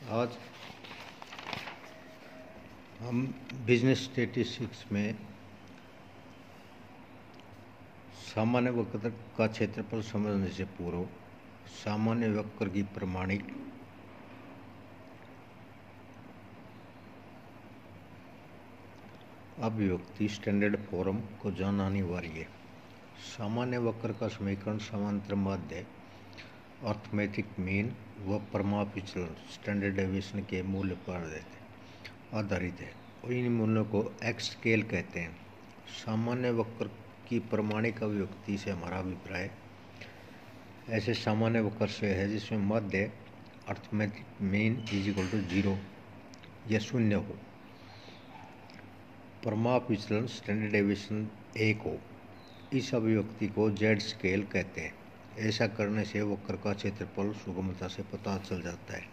आज हम business statistics में सामान्य वक्र का क्षेत्रफल समझने से पूर्व सामान्य वक्र की प्रमाणिक अभिव्यक्ति स्टैंडर्ड फॉर्म को जानना अनिवार्य है। सामान्य वक्र का समीकरण समांतर माध्य, अर्थमेटिक मीन व प्रमाप विचलन स्टैंडर्ड डेविएशन के मूल्य पर आधारित है और इन मूल्यों को एक्स स्केल कहते हैं। सामान्य वक्र की प्रमाणिक अभिव्यक्ति से हमारा अभिप्राय ऐसे सामान्य वक्र से है जिसमें माध्य arithmetic mean is equal to 0 या शून्य हो, प्रमाप विचलन स्टैंडर्ड डेविएशन 1 हो। इस अभिव्यक्ति को जेड स्केल कहते हैं। ऐसा करने से वक्र का क्षेत्रफल सुगमता से पता चल जाता है।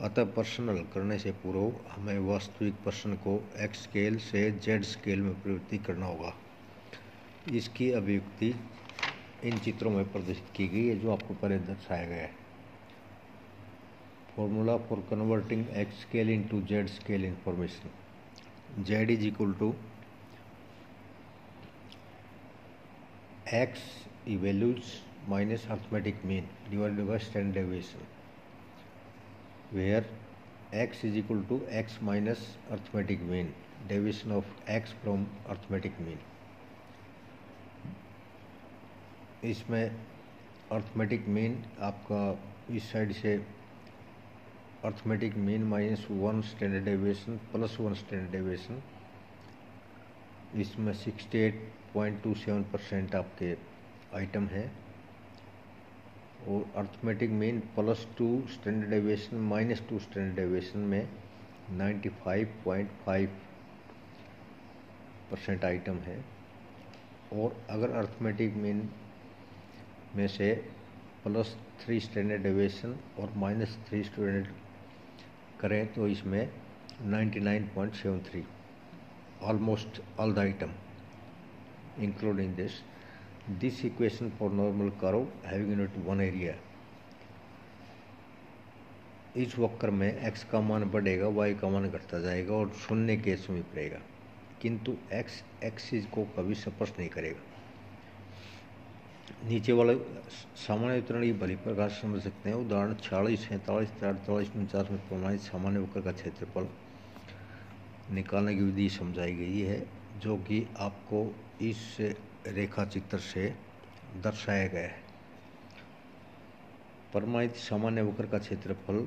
अतः प्रश्न हल करने से पूर्व हमें वास्तविक प्रश्न को एक्स स्केल से जेड स्केल में परिवर्तित करना होगा। इसकी अभिव्यक्ति इन चित्रों में प्रदर्शित की गई है जो आपको पहले दर्शाया गया है। Formula for converting x scale into z scale information. Z is equal to x values minus arithmetic mean divided by standard deviation, where x is equal to x minus arithmetic mean, deviation of x from arithmetic mean। इसमें arithmetic mean आपका इस side से arithmetic mean minus 1 standard deviation plus 1 standard deviation, इसमें 68.27% आपके item है और arithmetic mean plus 2 standard deviation minus 2 standard deviation में 95.5% item है। और अगर अर्थमेटिक मीन में से प्लस 3 स्टैंडर्ड डेविएशन और माइनस 3 स्टैंडर्ड करें तो इसमें 99.73, almost all the item including This equation for normal curve having unit 1 area। इस वक्र में x का मान बढ़ेगा, y का मान घटता जाएगा और शून्य के समीप रहेगा, किंतु x एक्सिस को कभी स्पर्श नहीं करेगा। नीचे वाले सामान्य वितरण की भली प्रकार समझ सकते हैं। उदाहरण 46, 47, 48, 49 में प्रमाणित सामान्य वक्र का क्षेत्रफल निकालने की विधि समझाई गई है जो कि आपको इस रेखा चित्र से दर्शाया गया है। प्रमाणित सामान्य वक्र का क्षेत्रफल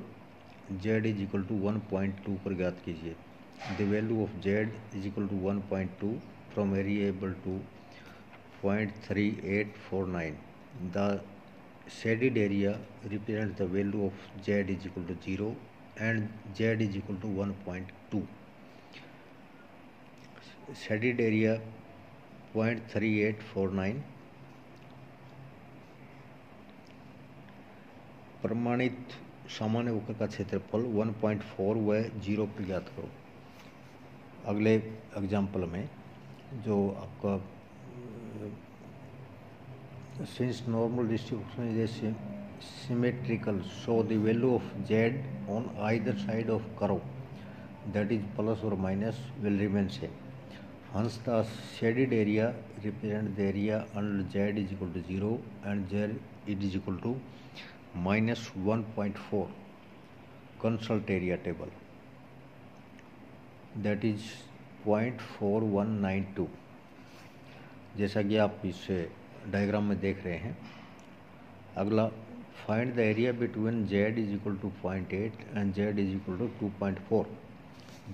z इज इक्वल टू 1.2 पर ज्ञात कीजिए। The value of z is equal to 1.2 from variable to 0.3849। The shaded area represent the value of z is equal to 0 and z is equal to 1.2। Shaded area 0.3849। प्रमाणित सामान्य वक्र का क्षेत्रफल 1.4 व 0 पर ज्ञात करो। अगले एग्जाम्पल में जो आपका since normal distribution is symmetrical so the value of Z on either side of curve that is plus और minus will remain same. Hence the shaded area represent the area under z is equal to 0 and z it is equal to minus 1.4. Consult area table, that is 0.4192। जैसा कि आप इस diagram में देख रहे हैं। अगला find the area between z is equal to 0.8 and z is equal to 2.4।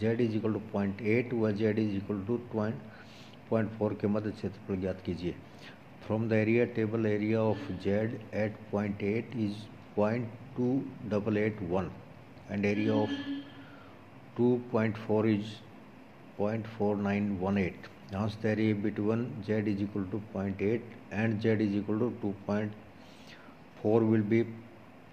z is equal to 0.8 व z इज इक्वल टू 0.4 के मध्य क्षेत्रफल ज्ञात कीजिए। From the area table area of z at 0.8 is 0.2881 and area of 2.4 is 0.4918। Hence the area between z is equal to 0.8 and z is equal to 2.4 will be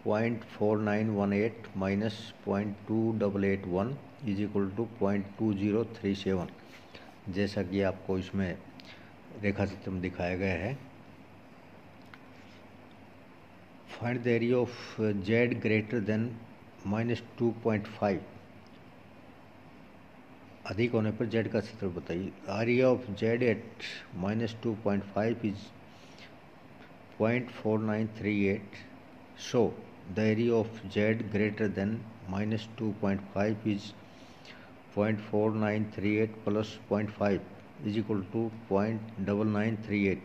0.4918 minus 0.2881 is equal to 0.2037, जैसा कि आपको इसमें रेखा चित्र में दिखाया गया है। Find the area of z greater than -2.5 अधिक होने पर z का क्षेत्रफल बताइए। Area of z at -2.5 is 0.4938. So the area of z greater than -2.5 is 0.4938 plus 0.5 is equal to 0.9938.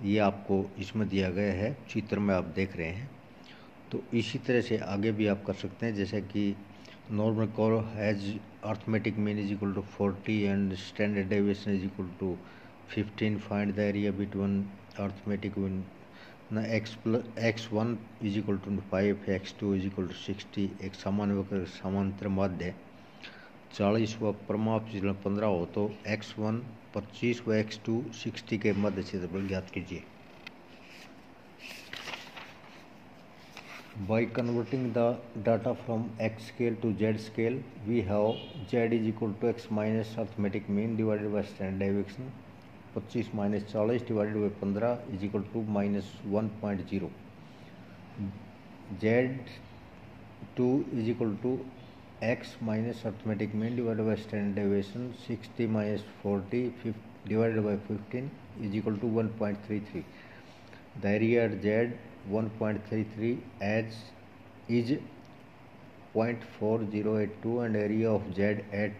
ये आपको इसमें दिया गया है, चित्र में आप देख रहे हैं। तो इसी तरह से आगे भी आप कर सकते हैं, जैसे कि normal curve has arithmetic mean is equal to 40 and standard deviation is equal to 15. Find the area between arithmetic mean ना x1 is equal to 5, x2 is equal to 60। एक सामान्य वक्र समांतर माध्य 40 व प्रमाप विचलन 15 हो तो x1 25 व x2 60 के मध्य क्षेत्रफल ज्ञात कीजिए। By converting the data from x scale to z scale, we have z is equal to x minus arithmetic mean divided by standard deviation. 25 minus 40 divided by 15 is equal to -1.0. z2 is equal to x minus arithmetic mean divided by standard deviation. 60 minus 40 divided by 15 is equal to 1.33. The area at z 1.33 as is 0.4082 and area of z at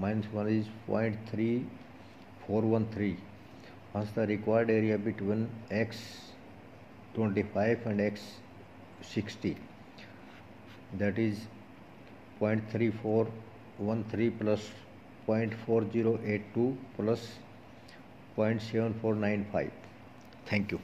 -1 is 0.3413. Hence the required area between x25 and x60, that is 0.3413 plus 0.4082 plus 0.7495. Thank you.